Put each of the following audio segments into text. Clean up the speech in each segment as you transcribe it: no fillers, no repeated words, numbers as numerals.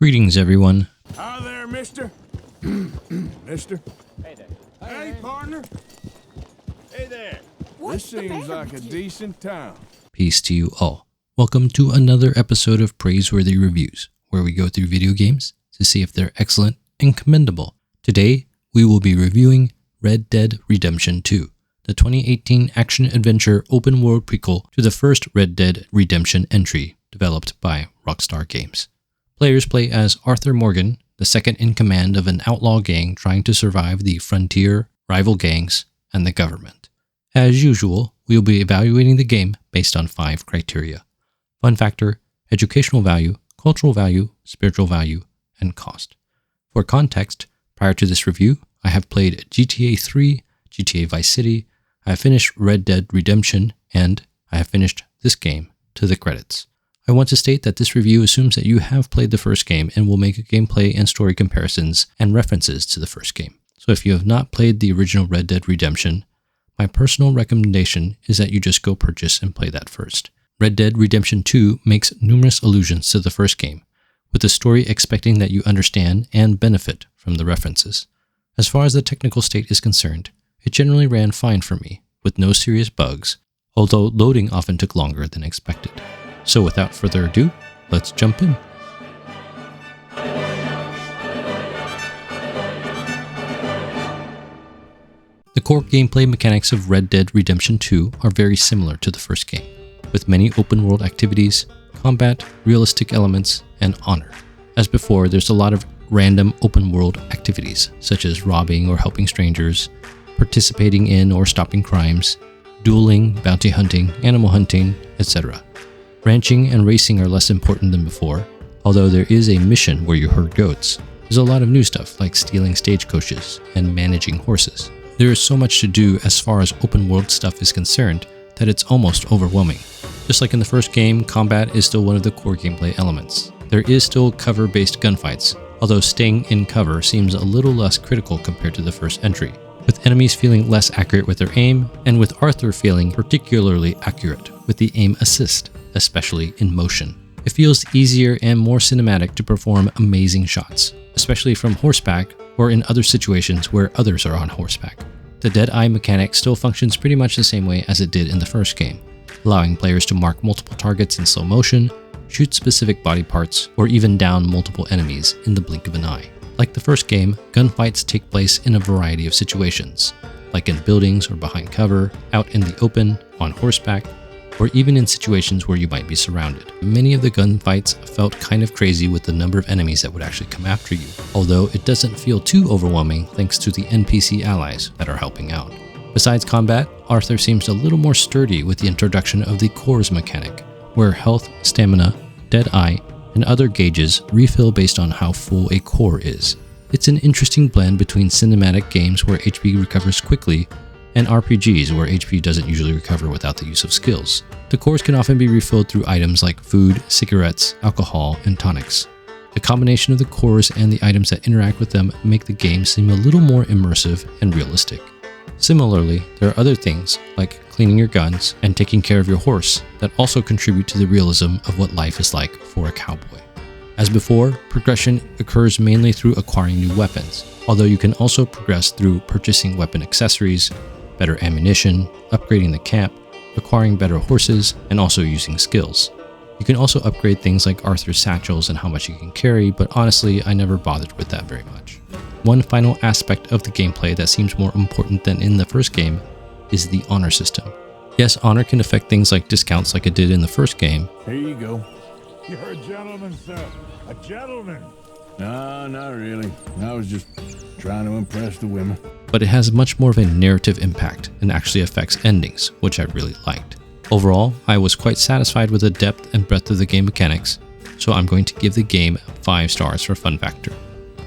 Greetings, everyone. Hi there, mister. Mister. Hey there. Hey, partner. Hey there. This seems like a decent town. Peace to you all. Welcome to another episode of Praiseworthy Reviews, where we go through video games to see if they're excellent and commendable. Today, we will be reviewing Red Dead Redemption 2, the 2018 action-adventure open-world prequel to the first Red Dead Redemption entry developed by Rockstar Games. Players play as Arthur Morgan, the second in command of an outlaw gang trying to survive the frontier, rival gangs, and the government. As usual, we will be evaluating the game based on 5 criteria: fun factor, educational value, cultural value, spiritual value, and cost. For context, prior to this review, I have played GTA 3, GTA Vice City, I have finished Red Dead Redemption, and I have finished this game to the credits. I want to state that this review assumes that you have played the first game and will make gameplay and story comparisons and references to the first game. So if you have not played the original Red Dead Redemption, my personal recommendation is that you just go purchase and play that first. Red Dead Redemption 2 makes numerous allusions to the first game, with the story expecting that you understand and benefit from the references. As far as the technical state is concerned, it generally ran fine for me, with no serious bugs, although loading often took longer than expected. So without further ado, let's jump in. The core gameplay mechanics of Red Dead Redemption 2 are very similar to the first game, with many open-world activities, combat, realistic elements, and honor. As before, there's a lot of random open-world activities, such as robbing or helping strangers, participating in or stopping crimes, dueling, bounty hunting, animal hunting, etc. Ranching and racing are less important than before, although there is a mission where you herd goats. There's a lot of new stuff like stealing stagecoaches and managing horses. There is so much to do as far as open world stuff is concerned that it's almost overwhelming. Just like in the first game, combat is still one of the core gameplay elements. There is still cover-based gunfights, although staying in cover seems a little less critical compared to the first entry, with enemies feeling less accurate with their aim, and with Arthur feeling particularly accurate with the aim assist, especially in motion. It feels easier and more cinematic to perform amazing shots, especially from horseback or in other situations where others are on horseback. The dead eye mechanic still functions pretty much the same way as it did in the first game, allowing players to mark multiple targets in slow motion, shoot specific body parts, or even down multiple enemies in the blink of an eye. Like the first game, gunfights take place in a variety of situations, like in buildings or behind cover, out in the open, on horseback, or even in situations where you might be surrounded. Many of the gunfights felt kind of crazy with the number of enemies that would actually come after you, although it doesn't feel too overwhelming thanks to the NPC allies that are helping out. Besides combat, Arthur seems a little more sturdy with the introduction of the cores mechanic, where health, stamina, dead eye, and other gauges refill based on how full a core is. It's an interesting blend between cinematic games where HP recovers quickly and RPGs where HP doesn't usually recover without the use of skills. The cores can often be refilled through items like food, cigarettes, alcohol, and tonics. The combination of the cores and the items that interact with them make the game seem a little more immersive and realistic. Similarly, there are other things like cleaning your guns and taking care of your horse that also contribute to the realism of what life is like for a cowboy. As before, progression occurs mainly through acquiring new weapons, although you can also progress through purchasing weapon accessories, better ammunition, upgrading the camp, acquiring better horses, and also using skills. You can also upgrade things like Arthur's satchels and how much he can carry, but honestly, I never bothered with that very much. One final aspect of the gameplay that seems more important than in the first game is the honor system. Yes, honor can affect things like discounts like it did in the first game. Here you go. You're a gentleman, sir. A gentleman. No, not really. I was just trying to impress the women. But it has much more of a narrative impact and actually affects endings, which I really liked. Overall, I was quite satisfied with the depth and breadth of the game mechanics, so I'm going to give the game 5 stars for fun factor.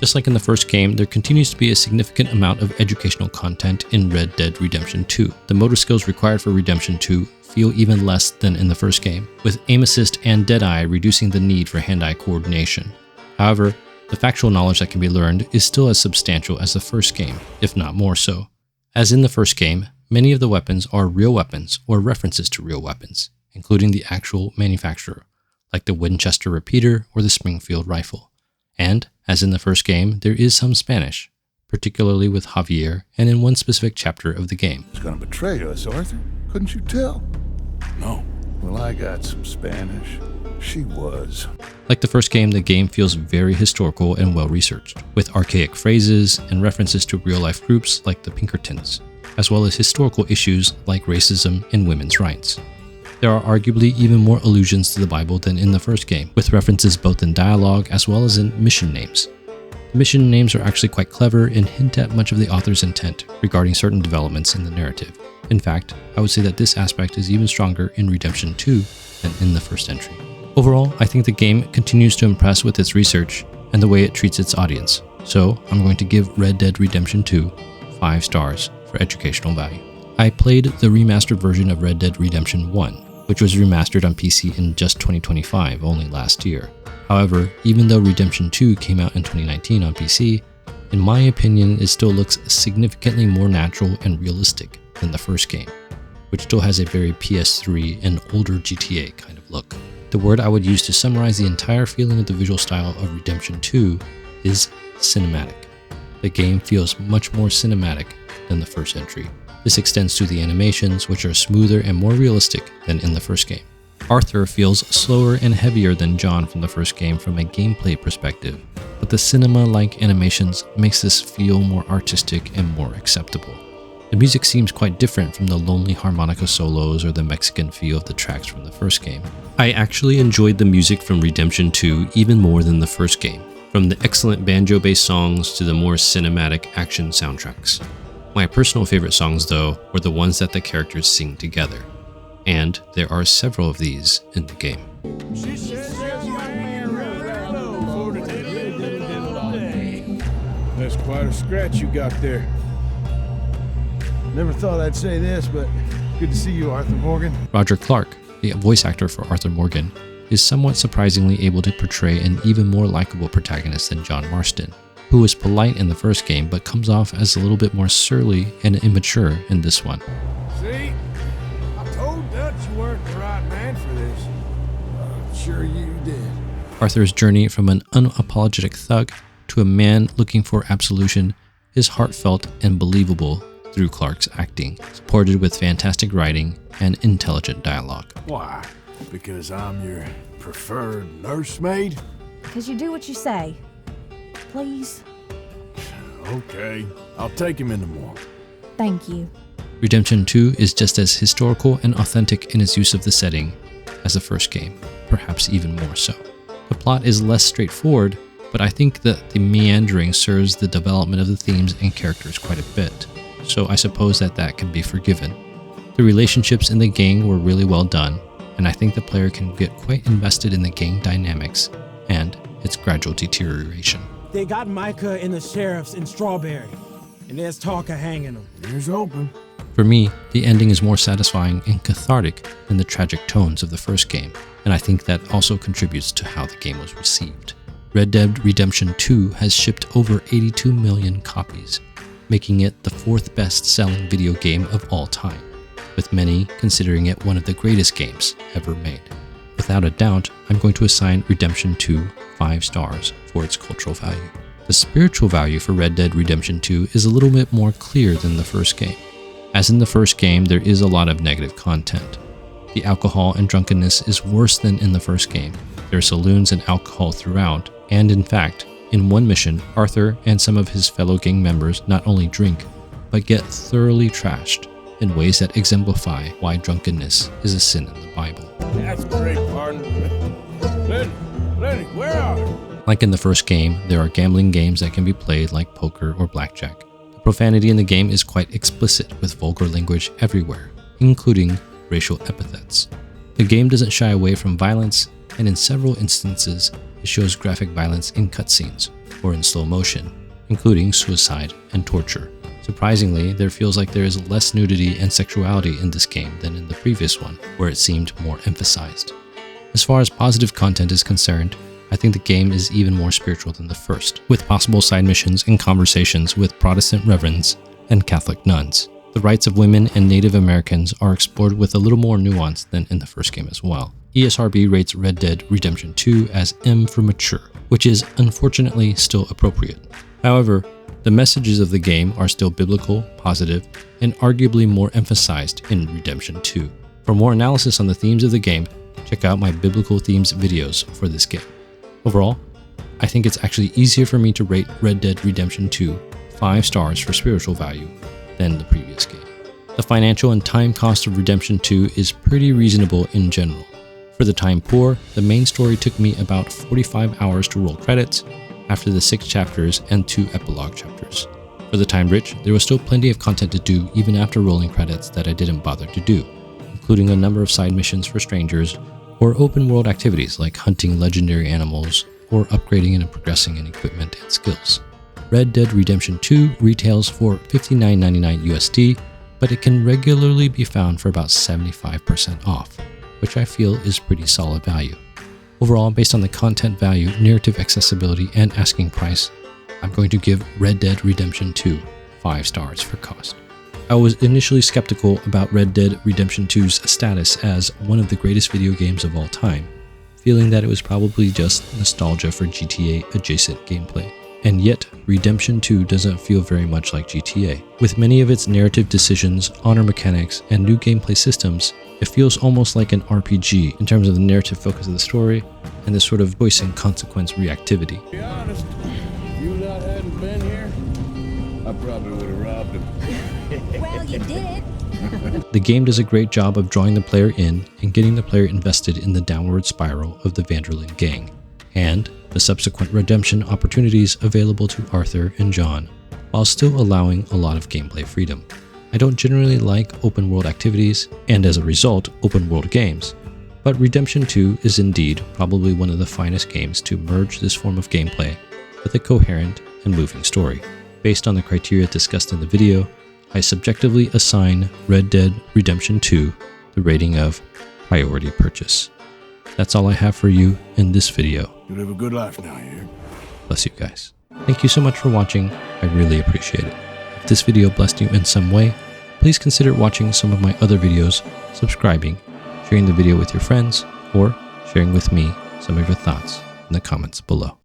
Just like in the first game, there continues to be a significant amount of educational content in Red Dead Redemption 2. The motor skills required for Redemption 2 feel even less than in the first game, with aim assist and deadeye reducing the need for hand-eye coordination. However, the factual knowledge that can be learned is still as substantial as the first game, if not more so. As in the first game, many of the weapons are real weapons or references to real weapons, including the actual manufacturer, like the Winchester repeater or the Springfield rifle. And, as in the first game, there is some Spanish, particularly with Javier and in one specific chapter of the game. He's gonna betray us, Arthur. Couldn't you tell? No. Well, I got some Spanish. She was. Like the first game, the game feels very historical and well-researched, with archaic phrases and references to real-life groups like the Pinkertons, as well as historical issues like racism and women's rights. There are arguably even more allusions to the Bible than in the first game, with references both in dialogue as well as in mission names. The mission names are actually quite clever and hint at much of the author's intent regarding certain developments in the narrative. In fact, I would say that this aspect is even stronger in Redemption 2 than in the first entry. Overall, I think the game continues to impress with its research and the way it treats its audience, so I'm going to give Red Dead Redemption 2 5 stars for educational value. I played the remastered version of Red Dead Redemption 1, which was remastered on PC in just 2025, only last year. However, even though Redemption 2 came out in 2019 on PC, in my opinion it still looks significantly more natural and realistic than the first game, which still has a very PS3 and older GTA kind of look. The word I would use to summarize the entire feeling of the visual style of Redemption 2 is cinematic. The game feels much more cinematic than the first entry. This extends to the animations, which are smoother and more realistic than in the first game. Arthur feels slower and heavier than John from the first game from a gameplay perspective, but the cinema-like animations makes this feel more artistic and more acceptable. The music seems quite different from the lonely harmonica solos or the Mexican feel of the tracks from the first game. I actually enjoyed the music from Redemption 2 even more than the first game, from the excellent banjo-based songs to the more cinematic action soundtracks. My personal favorite songs, though, were the ones that the characters sing together, and there are several of these in the game. That's quite a scratch you got there. Never thought I'd say this, but good to see you, Arthur Morgan. Roger Clark, the voice actor for Arthur Morgan, is somewhat surprisingly able to portray an even more likable protagonist than John Marston, who was polite in the first game but comes off as a little bit more surly and immature in this one. See? I told Dutch you weren't the right man for this. I'm sure you did. Arthur's journey from an unapologetic thug to a man looking for absolution is heartfelt and believable through Clark's acting, supported with fantastic writing and intelligent dialogue. Why? Because I'm your preferred nursemaid? Because you do what you say. Please. Okay, I'll take him in the morning. Thank you. Redemption 2 is just as historical and authentic in its use of the setting as the first game, perhaps even more so. The plot is less straightforward, but I think that the meandering serves the development of the themes and characters quite a bit, so I suppose that can be forgiven. The relationships in the gang were really well done, and I think the player can get quite invested in the gang dynamics and its gradual deterioration. They got Micah and the sheriffs in Strawberry, and there's talk of hanging them. Here's open. For me, the ending is more satisfying and cathartic than the tragic tones of the first game, and I think that also contributes to how the game was received. Red Dead Redemption 2 has shipped over 82 million copies, making it the 4th best-selling video game of all time, with many considering it one of the greatest games ever made. Without a doubt, I'm going to assign Redemption 2 5 stars for its cultural value. The spiritual value for Red Dead Redemption 2 is a little bit more clear than the first game. As in the first game, there is a lot of negative content. The alcohol and drunkenness is worse than in the first game. There are saloons and alcohol throughout, and in fact, in one mission, Arthur and some of his fellow gang members not only drink, but get thoroughly trashed in ways that exemplify why drunkenness is a sin in the Bible. That's great, partner. Lenny, where are you? Like in the first game, there are gambling games that can be played like poker or blackjack. The profanity in the game is quite explicit with vulgar language everywhere, including racial epithets. The game doesn't shy away from violence, and in several instances, it shows graphic violence in cutscenes or in slow motion, including suicide and torture. Surprisingly, there feels like there is less nudity and sexuality in this game than in the previous one, where it seemed more emphasized. As far as positive content is concerned, I think the game is even more spiritual than the first, with possible side missions and conversations with Protestant reverends and Catholic nuns. The rights of women and Native Americans are explored with a little more nuance than in the first game as well. ESRB rates Red Dead Redemption 2 as M for mature, which is unfortunately still appropriate. However, the messages of the game are still biblical, positive, and arguably more emphasized in Redemption 2. For more analysis on the themes of the game, check out my biblical themes videos for this game. Overall, I think it's actually easier for me to rate Red Dead Redemption 2 5 stars for spiritual value than the previous game. The financial and time cost of Redemption 2 is pretty reasonable in general. For the time poor, the main story took me about 45 hours to roll credits after the 6 chapters and 2 epilogue chapters. For the time rich, there was still plenty of content to do even after rolling credits that I didn't bother to do, including a number of side missions for strangers or open world activities like hunting legendary animals or upgrading and progressing in equipment and skills. Red Dead Redemption 2 retails for $59.99 USD, but it can regularly be found for about 75% off, which I feel is pretty solid value. Overall, based on the content value, narrative accessibility, and asking price, I'm going to give Red Dead Redemption 2 5 stars for cost. I was initially skeptical about Red Dead Redemption 2's status as one of the greatest video games of all time, feeling that it was probably just nostalgia for GTA adjacent gameplay. And yet, Redemption 2 doesn't feel very much like GTA. With many of its narrative decisions, honor mechanics, and new gameplay systems, it feels almost like an RPG in terms of the narrative focus of the story and the sort of choice and consequence reactivity. To be honest, if you lot hadn't been here, I probably would have robbed him. Well, you did. The game does a great job of drawing the player in and getting the player invested in the downward spiral of the Van der Linde gang, and the subsequent redemption opportunities available to Arthur and John, while still allowing a lot of gameplay freedom. I don't generally like open world activities, and as a result, open world games, but Redemption 2 is indeed probably one of the finest games to merge this form of gameplay with a coherent and moving story. Based on the criteria discussed in the video, I subjectively assign Red Dead Redemption 2 the rating of priority purchase. That's all I have for you in this video. You live a good life now, you hear? Bless you guys. Thank you so much for watching. I really appreciate it. If this video blessed you in some way, please consider watching some of my other videos, subscribing, sharing the video with your friends, or sharing with me some of your thoughts in the comments below.